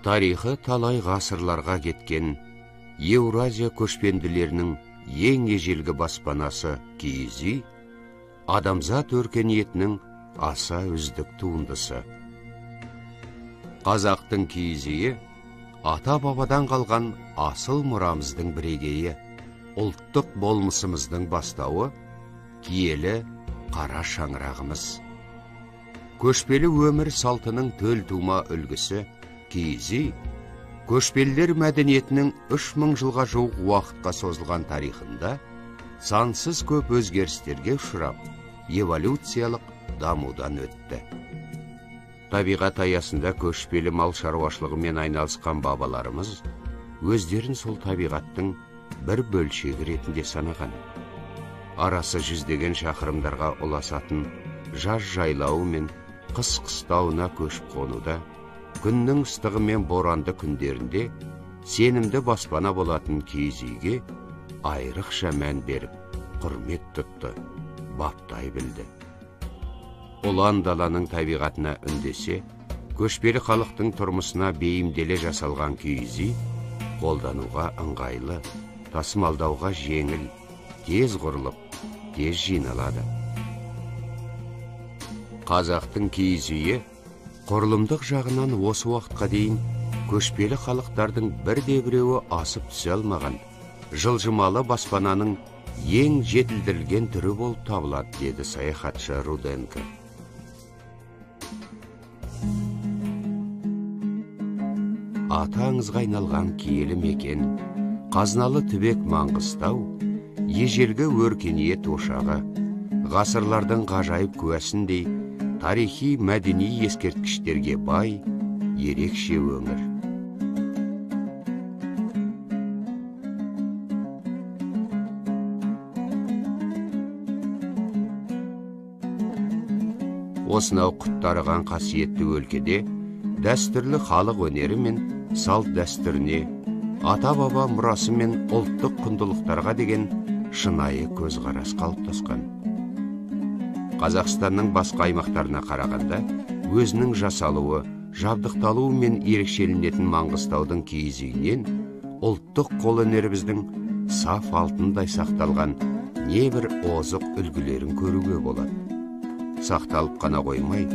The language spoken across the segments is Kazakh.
Тарихы талай ғасырларға кеткен Еуразия көшпенділерінің ең ежелгі баспанасы киіз үй, адамзат өркениетінің аса үздік туындысы. Қазақтың киіз үйі ата-бабадан қалған асыл мұрамыздың бірегейі, ұлттық болмысымыздың бастауы, киелі қара шаңырағымыз. Көшпелі өмір салтының төл тума үлгісі киіз үй, көшпелілер мәдениетінің 3000 жылға жуық уақытқа созылған тарихында сансыз көп өзгерістерге ұшырап, эволюциялық дамудан өтті. Табиғат аясында көшпелі мал шаруашылығымен айналысқан бабаларымыз өздерін сол табиғаттың бір бөлшегі ретінде санаған. Арасы жүздеген шақырымдарға ұласатын жаз жайлауы мен қыс қыстауына көшіп қонуда, күннің ыстығы мен боранды күндерінде сенімді баспана болатын киіз үйге айрықша мән беріп, құрмет тұтты, баптай білді. Ұлан даланың табиғатына үндесе, көшпелі халықтың тұрмысына бейімделе жасалған киіз үй қолдануға ыңғайлы, тасымалдауға жеңіл, тез құрылып, тез жиналады. Қазақтың киіз үйі құрылымдық жағынан осы уақытқа дейін көшпелі халықтардың бірде-біреуі асып түсе алмаған жылжымалы баспананың ең жетілдірілген түрі болып табылады, деді саяхатшы Руденко. Аты аңызға айналған киелі мекен, қазыналы түбек Маңғыстау, ежелгі өркениет ошағы, ғасырлардың ғажайып куәсіндей тарихи мәдени ескерткіштерге бай, ерекше өңір. Осынау құттарған қасиетті өлкеде дәстүрлі халық өнері мен салт дәстүріне, ата-баба мұрасы мен ұлттық құндылықтарға деген шынайы көзқарас қалыптасқан. Қазақстанның басқа аймақтарына қарағанда өзінің жасалуы, жабдықталуы мен ерекшеленетін Маңғыстаудың киіз үйінен ұлттық қолөнеріміздің саф алтындай сақталған небір озық үлгілерін көруге болады. Сақталып қана қоймай,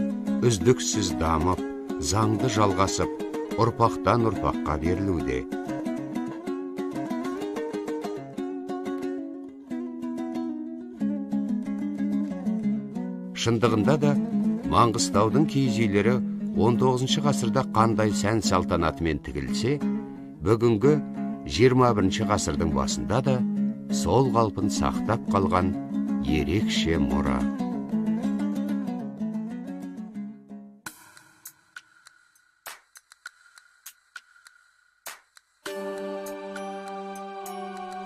үздіксіз дамып, заңды жалғасып, ұрпақтан ұрпаққа берілуде. Шындығында да Маңғыстаудың киіз үйлері 19 ғасырда қандай сән салтанатымен тігілсе, бүгінгі 21 ғасырдың басында да сол қалпын сақтап қалған ерекше мұра.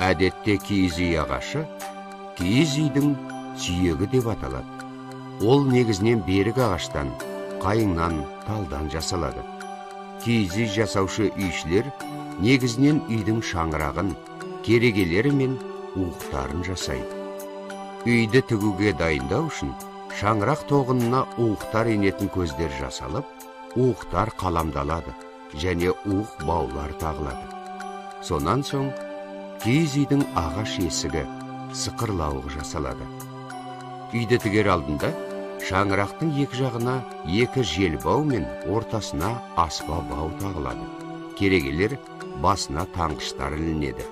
Әдетте киіз үй ағашы киіз үйдің сүйегі деп аталады. Ол негізінен берік ағаштан, қайыңнан, талдан жасалады. Киіз үй жасаушы үйшілер негізінен үйдің шаңырағын, керегелері мен уықтарын жасайды. Үйді тігуге дайындау үшін шаңырақ тоғынына уықтар енетін көздер жасалып, уықтар қаламдалады және уық баулар тағылады. Сонан соң киіз үйдің ағаш есігі, сықырлауығы жасалады. Үйді тігер алдында шаңырақтың екі жағына екі желбау мен ортасына аспа бау тағылады. Керегелер басына таңғыштар ілінеді.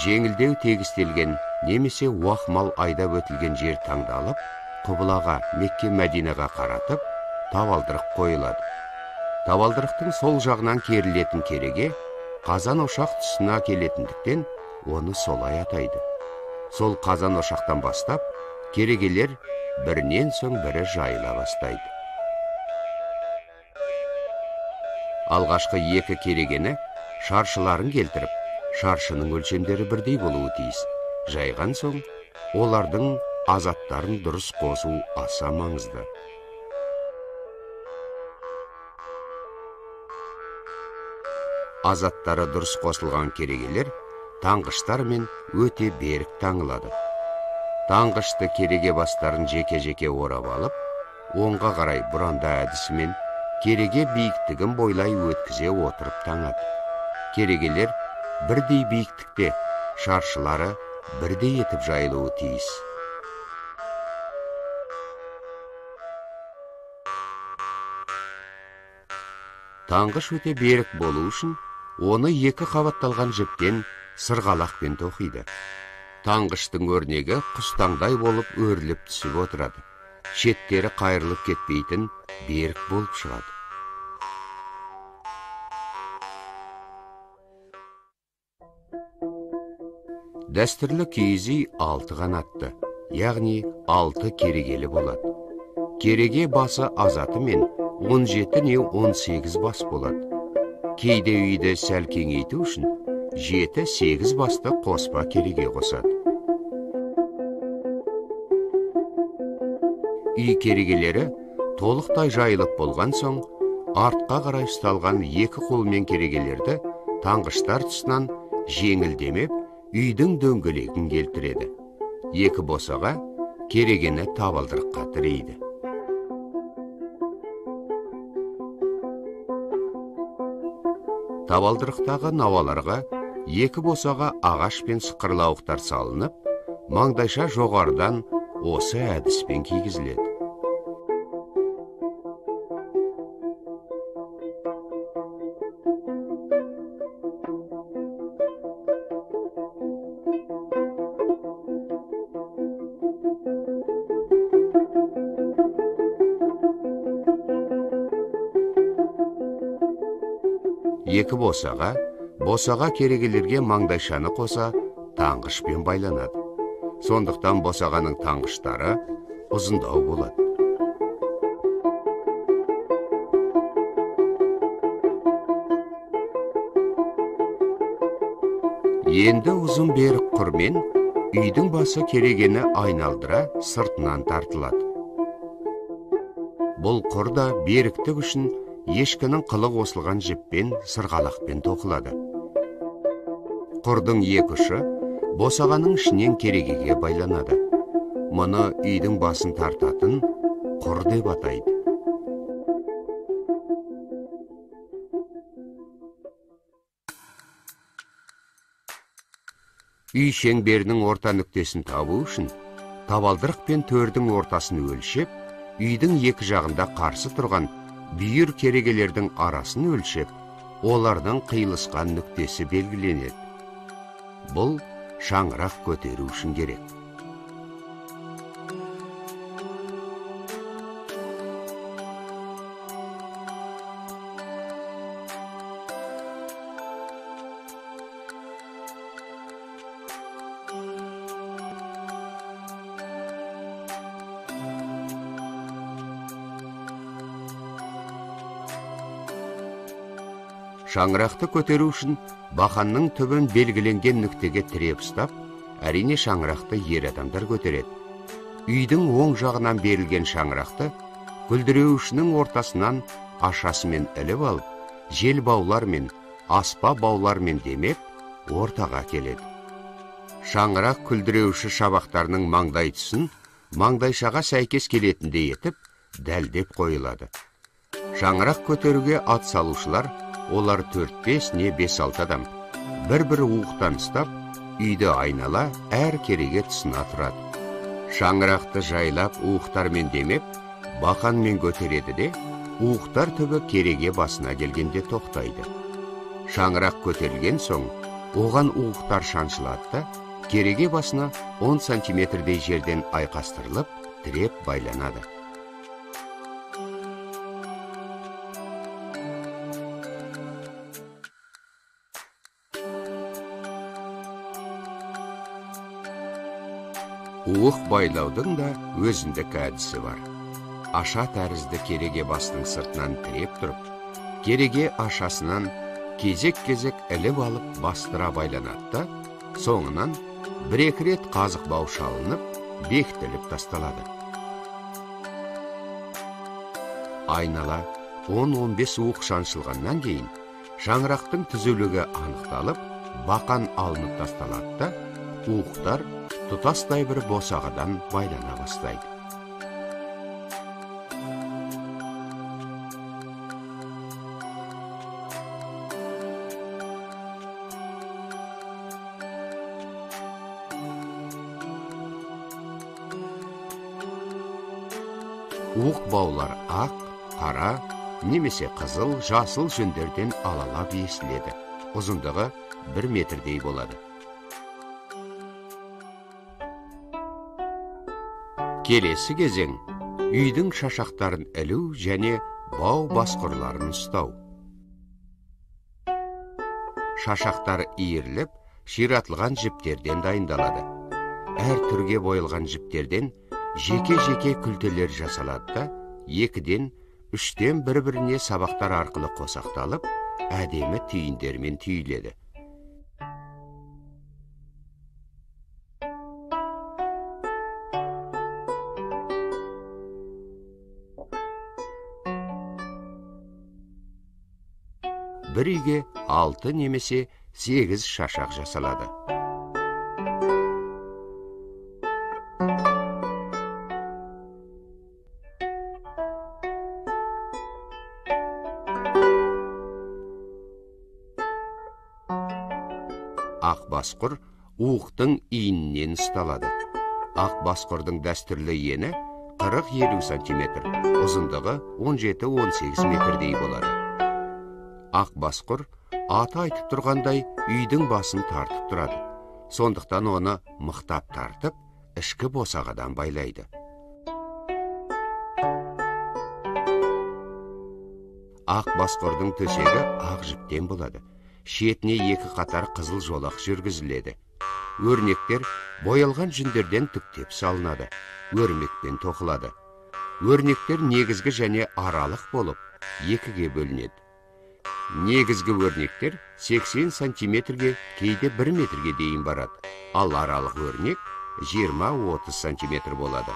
Жеңілдеу тегістелген немесе уақмал айдап өтілген жер таңдалып, құбылаға Мекке Мәдинаға қаратып, табалдырық қойылады. Табалдырықтың сол жағынан керілетін кереге қазан ошақ тұсына келетіндіктен оны солай атайды. Сол қазан ошақтан бастап, керегелер бірінен соң бірі жайыла бастайды. Алғашқы екі керегені шаршыларын келтіріп, шаршының өлшемдері бірдей болуы тиіс. Жайған соң, олардың азаттарын дұрыс қосу аса маңызды. Азаттары дұрыс қосылған керегелер таңғыштар мен өте берік таңылады. Таңғышты кереге бастарын жеке-жеке орап алып, оңға қарай бұранда әдісімен кереге биіктігін бойлай өткізе отырып таңады. Керегелер бірдей биіктікте, шаршылары бірдей етіп жайылуы тиіс. Таңғыш өте берік болу үшін, оны екі қабатталған жіптен сырғалақпен тоқиды. Таңғыштың өрнегі құстаңдай болып өріліп түсіп отырады. Шеттері қайырылып кетпейтін берік болып шығады. Дәстүрлі киіз үй 6 қанатты, яғни 6 керегелі болады. Кереге басы азатымен 17 не 18 бас болады. Кейде үйді сәл кеңейту үшін 7-8 басты қоспа кереге қосады. Үй керегелері толықтай жайылып болған соң, артқа қарай ұсталған 2 қолмен керегелерді таңғыштар тұсынан жеңілдемеп, үйдің дөңгелегін келтіреді. 2 босаға керегені табалдырыққа тірейді. Табалдырықтағы наваларға 2 босаға ағаш пен сықырлауықтар салынып, маңдайша жоғарыдан осы әдіспен кигізіледі. Екі босаға керегелерге маңдайшаны қоса таңғышпен байланады. Сондықтан босағаның таңғыштары ұзындау болады. Енді ұзын берік құрмен үйдің басы керегені айналдыра сыртынан тартылады. Бұл құрда беріктік үшін ешкінің қылы қосылған жіппен сырғалақпен тоқылады. Құрдың 2 ұшы босағаның ішінен керегеге байланады. Мұны үйдің басын тартатын құр деп атайды. Үй шеңберінің орта нүктесін табу үшін табалдырық пен төрдің ортасын өлшеп, үйдің 2 жағында қарсы тұрған бүйір керегелердің арасын өлшеп, олардың қиылысқан нүктесі белгіленеді. Бұл шаңырақ көтеру үшін керек. Шаңырақты көтеру үшін бақанның түбін белгіленген нүктеге тіреп ұстап, әрине шаңырақты ер адамдар көтереді. Үйдің оң жағынан берілген шаңырақты күлдіреуішінің ортасынан ашасымен іліп алып, жел баулармен, аспа баулармен демеп, ортаға келеді. Шаңырақ күлдіреуіші шабақтарының маңдай тұсын маңдайшаға сәйкес келетіндей етіп, дәлдеп қойылады. Шаңырақ көтеруге ат салушылар, олар 4-5 не 5-6 адам, бір-бір уықтан ұстап, үйді айнала әр кереге тұсына тұрады. Шаңырақты жайлап уықтармен демеп, бақанмен көтереді де, уықтар түбі кереге басына келгенде тоқтайды. Шаңырақ көтерілген соң, оған уықтар шаншылады да, кереге басына 10 сантиметрдей жерден айқастырылып, тіреп байланады. Уық байлаудың да өзіндік әдісі бар. Аша тәрізді кереге басының сыртынан тіреп тұрып, кереге ашасынан кезек-кезек іліп алып бастыра байланады да, соңынан 1-2 рет қазық бау шалынып, бекітіліп тасталады. Айнала 10-15 уық шаншылғаннан кейін, шаңырақтың түзулігі анықталып, бақан алынып тасталады да, уықтар тұтастай бір босағадан байлана бастайды. Уық баулар ақ, қара, немесе қызыл, жасыл жүндерден алалап есіледі. Ұзындығы 1 метрдей болады. Келесі кезең үйдің шашақтарын ілу және бау басқұрларын ұстау. Шашақтар иіріліп, ширатылған жіптерден дайындалады. Әр түрге бойылған жіптерден жеке-жеке күлтелер жасалады да, 2-ден 3-тен бір-біріне сабақтар арқылы қосақталып, әдемі түйіндермен түйіледі. Бір үйге 6 немесе 8 шашақ жасалады. Ақ басқұр уықтың иінінен ұсталады. Ақ басқұрдың дәстүрлі ені 40-50 сантиметр, ұзындығы 17-18 метрдей болады. Ақ басқұр аты айтып тұрғандай үйдің басын тартып тұрады. Сондықтан оны мықтап тартып, ішкі босағадан байлайды. Ақ басқұрдың төсегі ақ жіптен болады. Шетіне 2 қатар қызыл жолақ жүргізіледі. Өрнектер боялған жүндерден түктеп салынады. Өрмекпен тоқылады. Өрнектер негізгі және аралық болып, 2-ге бөлінеді. Негізгі өрнектер 80 сантиметрге, кейде 1 метрге дейін барады. Ал аралық өрнек 20-30 сантиметр болады.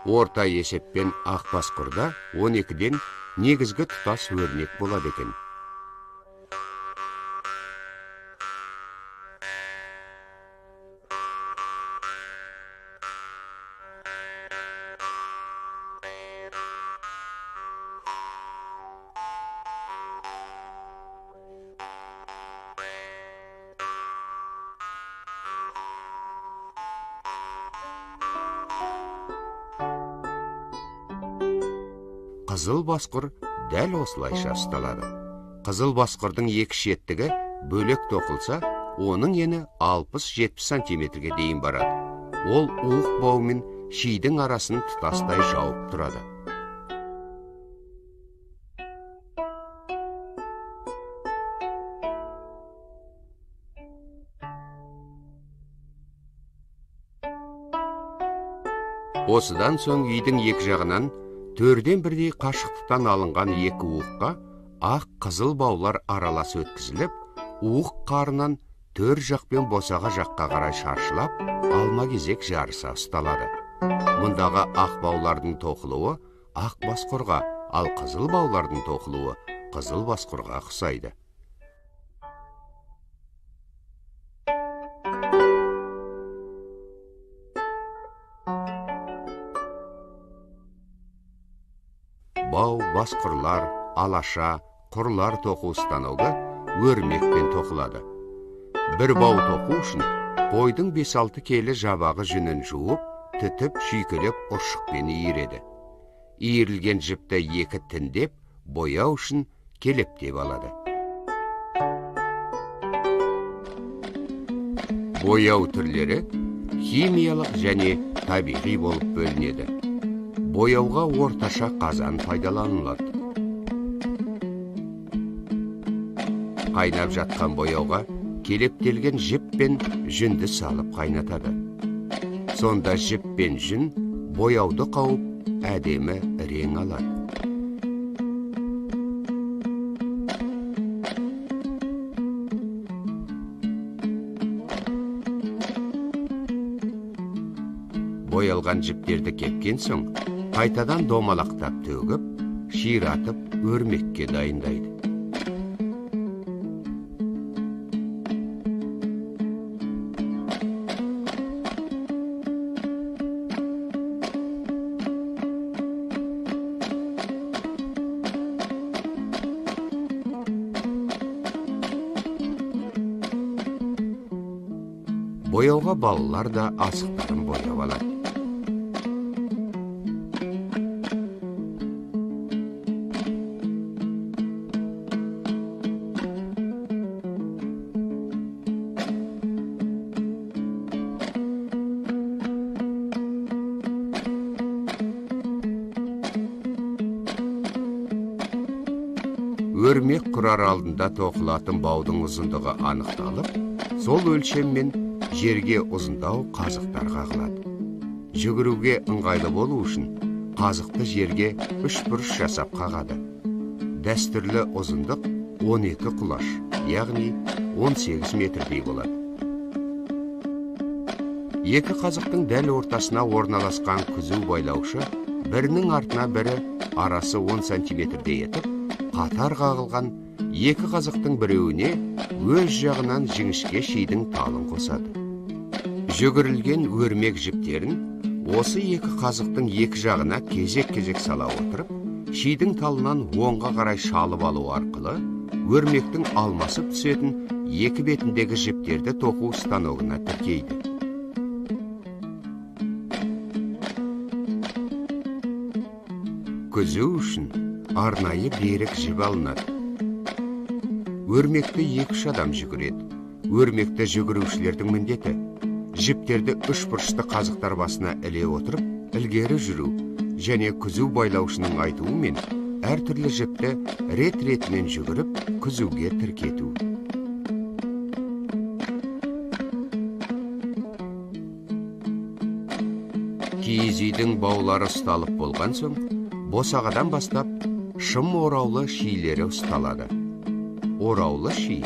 Орта есеппен ақ басқұрда 12-ден негізгі тұтас өрнек болады екен. Қызыл басқұр дәл осылайша ұсталады. Қызыл басқұрдың 2 шеттігі бөлек тоқылса, оның ені 60-70 сантиметрге дейін барады. Ол уық бау мен шидің арасын тұтастай жауып тұрады. Осыдан соң үйдің 2 жағынан 4-ден бірдей қашықтықтан алынған 2 уыққа ақ қызыл баулар аралас өткізіліп, уық қарынан 4 жақпен босаға жаққа қарай шаршылап, алма кезек жарыса ұсталады. Мұндағы ақ баулардың тоқылуы ақ басқұрға, ал қызыл баулардың тоқылуы қызыл басқұрға ұқсайды. Бау, басқұрлар, алаша, құрлар тоқу станогы өрмекпен тоқылады. Бір бау тоқу үшін қойдың 5-6 келі жабағы жүнін жуып, түтіп, шүйкелеп ұршықпен иіреді. Иірілген жіпті 2 тіндеп, бояу үшін келептеп алады. Бояу түрлері химиялық және табиғи болып бөлінеді. Бояуға орташа қазан пайдаланылады. Қайнап жатқан бояуға келептелген жіп пен жүнді салып қайнатады. Сонда жіп пен жүн бояуды қауып, әдемі рең алады. Боялған жіптерді кепкен соң, қайтадан домалақтап төгіп, ширатып, өрмекке дайындайды. Бояуға балалар да асықтарын бояп алады. өрмек құрар алдында тоқылатын баудың ұзындығы анықталып, сол өлшеммен жерге ұзындау қазықтар қағылады. Жүгіруге ыңғайлы болу үшін қазықты жерге 3 бұрыш жасап қағады. Дәстүрлі ұзындық 12 құлаш, яғни 18 метрдей болады. Екі қазықтың дәл ортасына орналасқан күзу байлаушы бірінің артына бірі арасы 10 сантиметрдей етіп, қатар қағылған екі қазықтың біреуіне өз жағынан жіңішке шидің талын қосады. Жүгірілген өрмек жіптерін осы екі қазықтың екі жағына кезек-кезек сала отырып, шидің талынан оңға қарай шалып алу арқылы өрмектің алмасып түсетін екі бетіндегі жіптерді тоқу станогына тіркейді. Күзу үшін арнайы берік жіп алынады. Өрмекті 2-3 адам жүгіреді. Өрмекті жүгірушілердің міндеті жіптерді 3 бұрышты қазықтар басына іле отырып, ілгері жүру және күзу байлаушының айтуымен әртүрлі жіпті рет-ретімен жүгіріп, күзуге тіркету. Киіз үйдің баулары ұсталып болған соң, босағадан бастап шым ораулы шилері ұсталады. Ораулы ши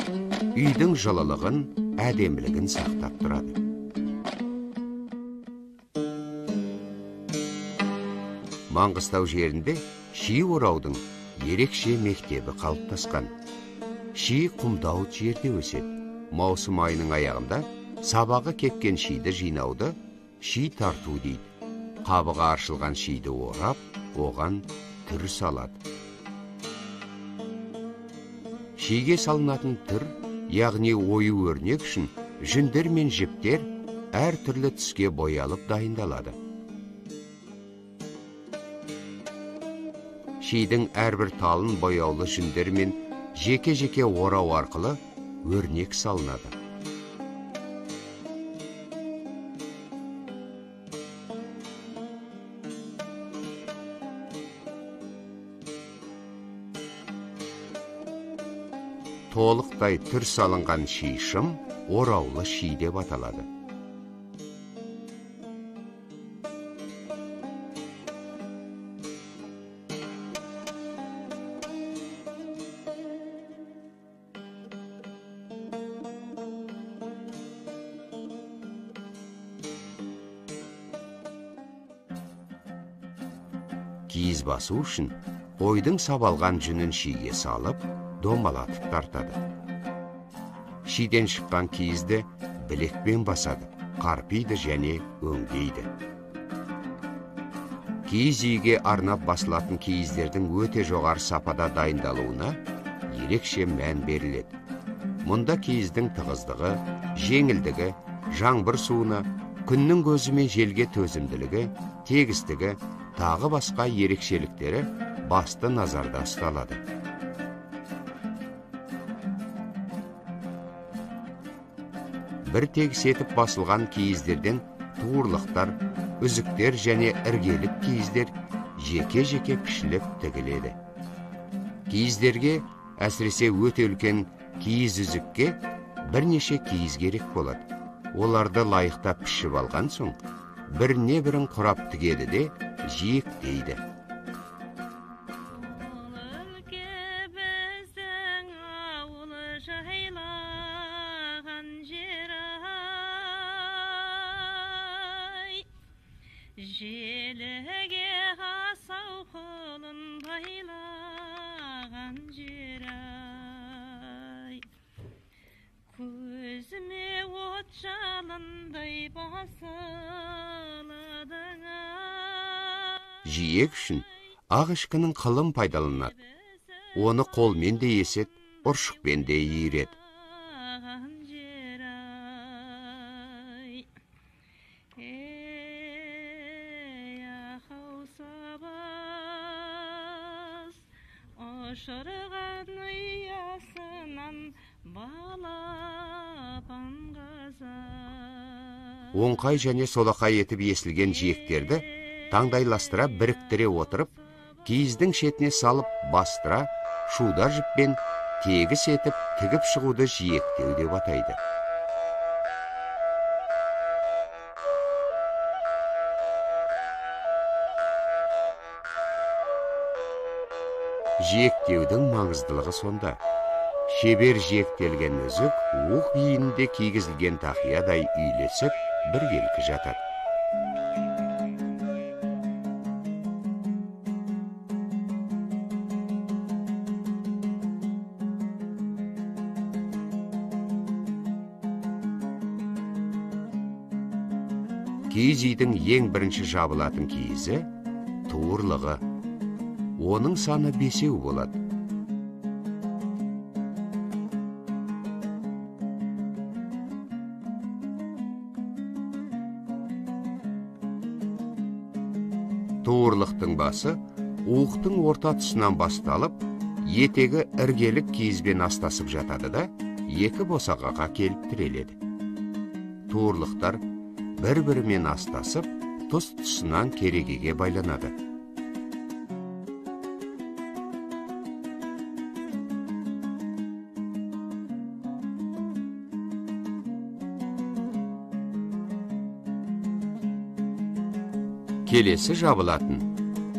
үйдің жылылығын, әдемілігін сақтап тұрады. Маңғыстау жерінде ши ораудың ерекше мектебі қалыптасқан. Ши құмдау жерде өседі. Маусым айының аяғында сабағы кепкен шиді жинауды ши тарту дейді. Қабығы аршылған шиді орап, оған түр салады. Шиге салынатын түр, яғни ою өрнек үшін жүндер мен жіптер әр түрлі түске боялып дайындалады. Шидің әрбір талын бояулы жүндер мен жеке-жеке орау арқылы өрнек салынады. Толықтай түр салынған ши шым ораулы ши деп аталады. Киіз басу үшін қойдың сабалған жүнін шиге салып, домалатып тартады. Шиден шыққан киізді білекпен басады, қарпиды және өңдейді. Киіз үйге арнап басылатын киіздердің өте жоғары сапада дайындалуына ерекше мән беріледі. Мұнда киіздің тығыздығы, жеңілдігі, жаңбыр суына, күннің көзі мен желге төзімділігі, тегістігі, тағы басқа ерекшеліктері басты назарда ұсталады. Бір тегіс етіп басылған киіздерден туырлықтар, үзіктер және іргелік киіздер жеке-жеке пішіліп тігіледі. Киіздерге, әсіресе өте үлкен киіз үзікке бірнеше киіз керек болады. Оларды лайықтап пішіп алған соң, біріне бірін құрап тігеді де жиектейді. Желіге қасау қолын байлаған жер-ай, көзіме от жалындай басыладың-ай. Жиек үшін ақ ішкінің қылын пайдаланады. Оны қолмен де есет, ұршықпен де иіреді. Шырған ұясынан балапан қаза. Оңқай және солақай етіп есілген жиектерді таңдайластыра біріктіре отырып, киіздің шетіне салып бастыра, шудар жіппен тегіс етіп тігіп шығуды жиектеу деп атайды. Жиектеудің маңыздылығы сонда. Шебер жиектелген үзік уық иінінде кигізілген тақиядай үйлесіп, біргелкі жатады. Киіз үйдің ең бірінші жабылатын киізі туырлығы. Оның саны 5 болады. Туырлықтың басы уықтың орта тұсынан басталып, етегі іргелік киізбен астасып жатады да, екі босағаға келіп тіреледі. Туырлықтар бір-бірімен астасып, тұс-тұсынан керегеге байланады. Келесі жабылатын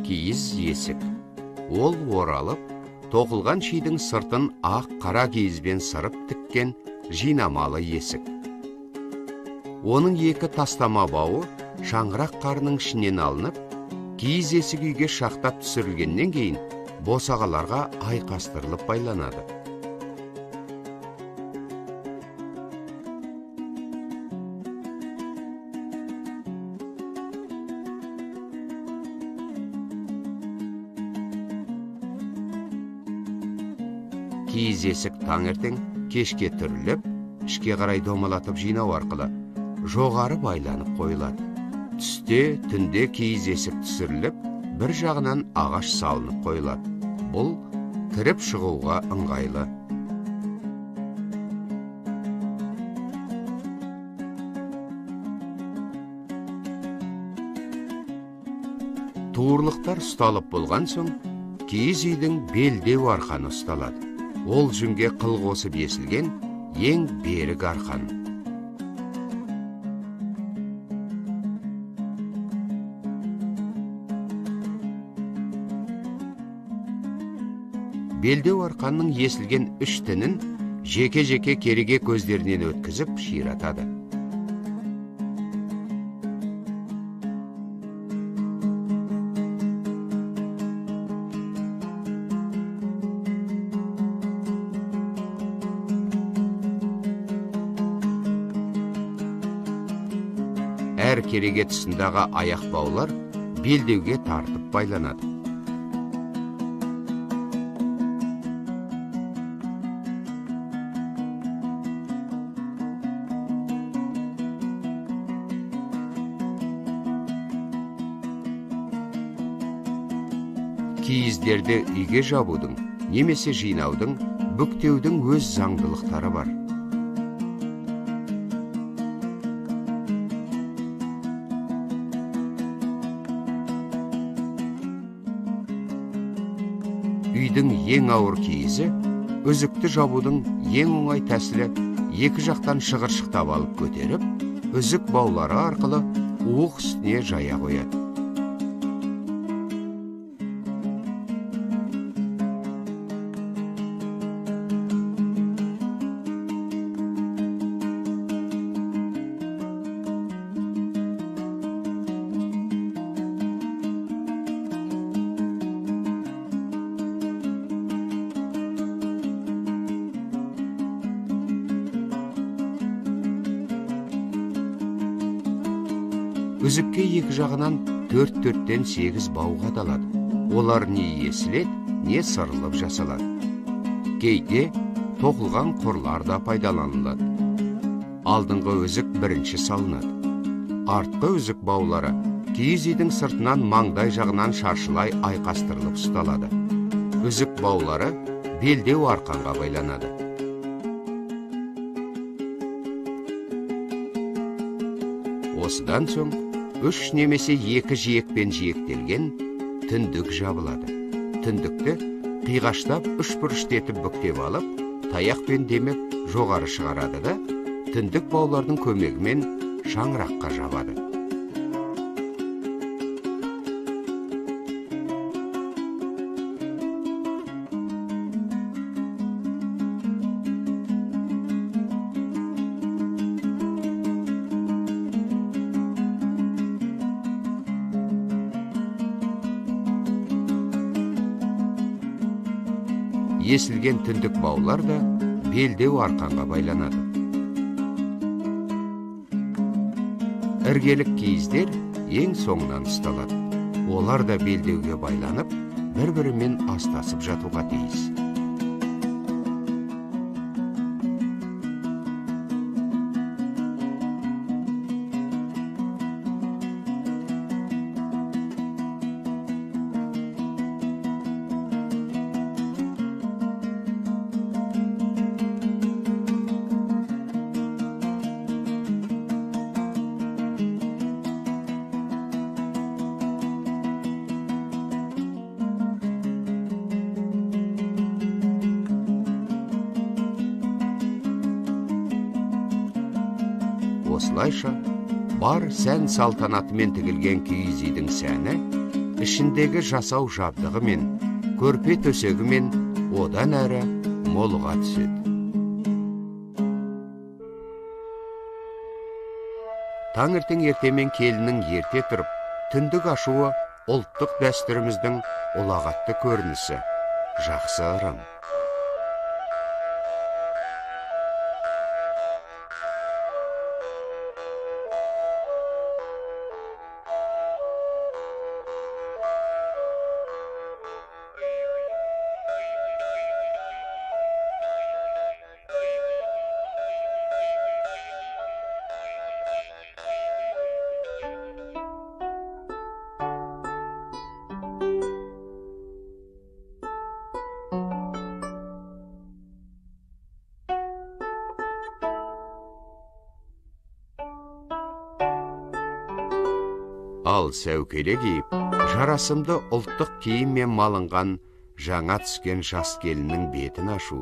киіз есік. Ол оралып, тоқылған шидің сыртын ақ қара киізбен сырып тіккен жинамалы есік. Оның екі тастама бауы шаңғырақ қарының ішінен алынып, киіз есік үйге шақтап түсірілгеннен кейін босағаларға айқастырылып байланады. Киіз есік таңертең кешке түріліп, ішке қарай домалатып жинау арқылы жоғары байланып қойылады. Түсте, түнде киіз есік түсіріліп, бір жағынан ағаш салынып қойылады. Бұл кіріп шығуға ыңғайлы. Туырлықтар ұсталып болған соң, киіз үйдің белдеу арқаны ұсталады. Ол жүнге қыл қосып есілген ең берік арқан. Белдеу арқанның есілген үш тінін жеке-жеке кереге көздерінен өткізіп ширатады. Әр кереге тұсындағы аяқ баулар белдеуге тартып байланады. Киіздерді үйге жабудың, немесе жинаудың, бүктеудің өз заңдылықтары бар. Үйдің ең ауыр киізі, үзікті жабудың ең оңай тәсілі екі жақтан шығыршықтап алып көтеріп, үзік баулары арқылы уық үстіне жая қояды. Үзікке екі жағынан 4-4-тен 8 бауға далады. Олар не есілет, не сырылып жасалады. Кейде тоқылған құрлар да пайдаланылады. Алдыңғы үзік бірінші салынады. Артқы үзік баулары киіз үйдің сыртынан маңдай жағынан шаршылай айқастырылып ұсталады. Үзік баулары белдеу арқанға байланады. Осыдан соң 3 немесе 2 жиекпен жиектелген түндік жабылады. Түндікті қиғаштап үш-бұрыштетіп бүктеп алып, таяқпен демеп жоғары шығарады да, түндік баулардың көмегімен шаңыраққа жабады. Есілген түндік баулар да белдеу арқанға байланады. Іргелік киіздер ең соңынан ұсталады. Олар да белдеуге байланып, бір-бірімен астасып жатуға тиіс. Осылайша, бар сән салтанатымен тігілген киіз үйдің сәні, ішіндегі жасау жабдығы мен, көрпе төсегі мен одан әрі молға түседі. Таңертең ертемен келіннің ерте тұрып, түндік ашуы ұлттық дәстүріміздің ұлағатты көрінісі, жақсы ырым. Ал сәукеле киіп, жарасымды ұлттық киіммен малынған жаңа түскен жас келіннің бетін ашу,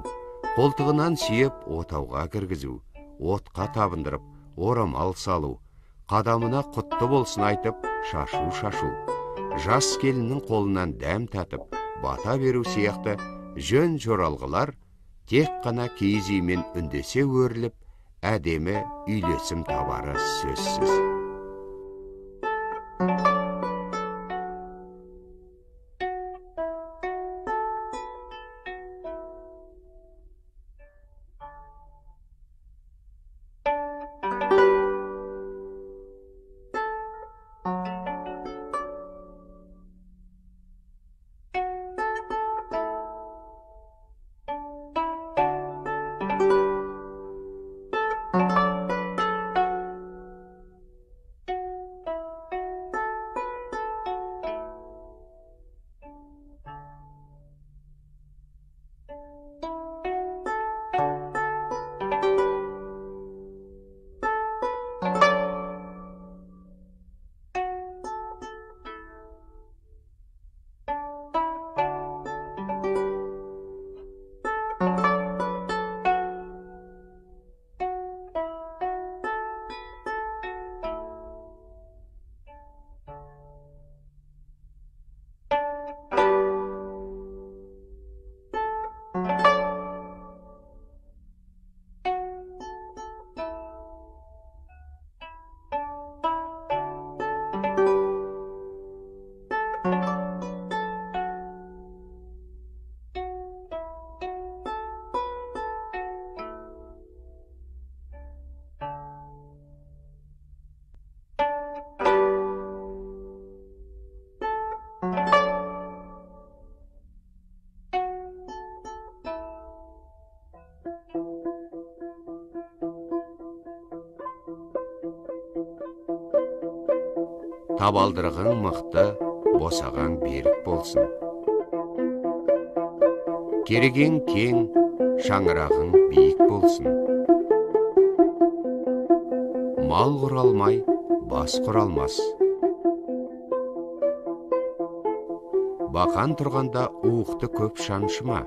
қолтығынан сүйеп отауға кіргізу, отқа табындырып, орамал салу, қадамына құтты болсын айтып, шашу. Жас келіннің қолынан дәм татып, бата беру сияқты жөн жоралғылар тек қана киіз үймен үндесе өріліп, әдемі үйлесім табары сөзсіз. Табалдырығың мықты, босаған берік болсын. Кереген кең, шаңырағың биік болсын. Мал құралмай, бас құралмас. Бақан тұрғанда уықты көп шаншыма,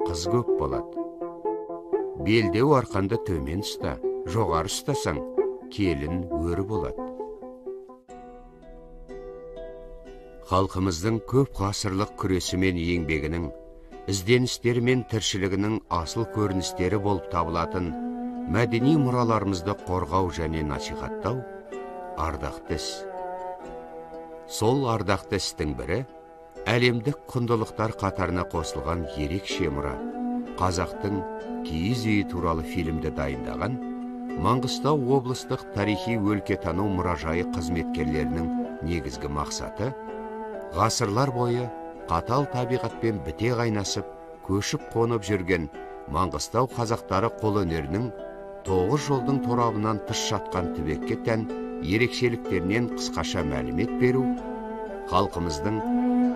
қыз көп болады. Белдеу арқанды төмен ұста, жоғары ұстасаң, келін өрі болады. Халқымыздың көп ғасырлық күресі мен еңбегінің, ізденістері мен тіршілігінің асыл көріністері болып табылатын мәдени мұраларымызды қорғау және насихаттау ардақты іс. Сол ардақты істің бірі әлемдік құндылықтар қатарына қосылған ерекше мұра, қазақтың киіз үйі туралы фильмді дайындаған Маңғыстау облыстық тарихи өлкетану мұражайы қызметкерлерінің негізгі мақсаты ғасырлар бойы қатал табиғатпен біте қайнасып, көшіп қонып жүрген Маңғыстау қазақтары қолөнерінің 9 жолдың торабынан тыс жатқан түбекке тән ерекшеліктерінен қысқаша мәлімет беру, халқымыздың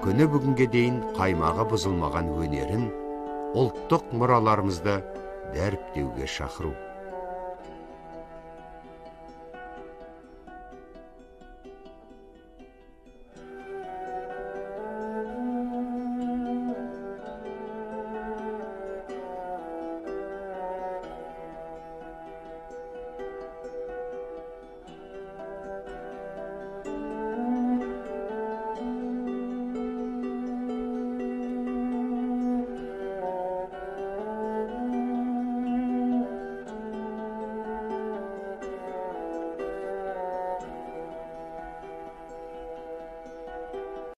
күні бүгінге дейін қаймағы бұзылмаған өнерін, ұлттық мұраларымызды дәріптеуге шақыру.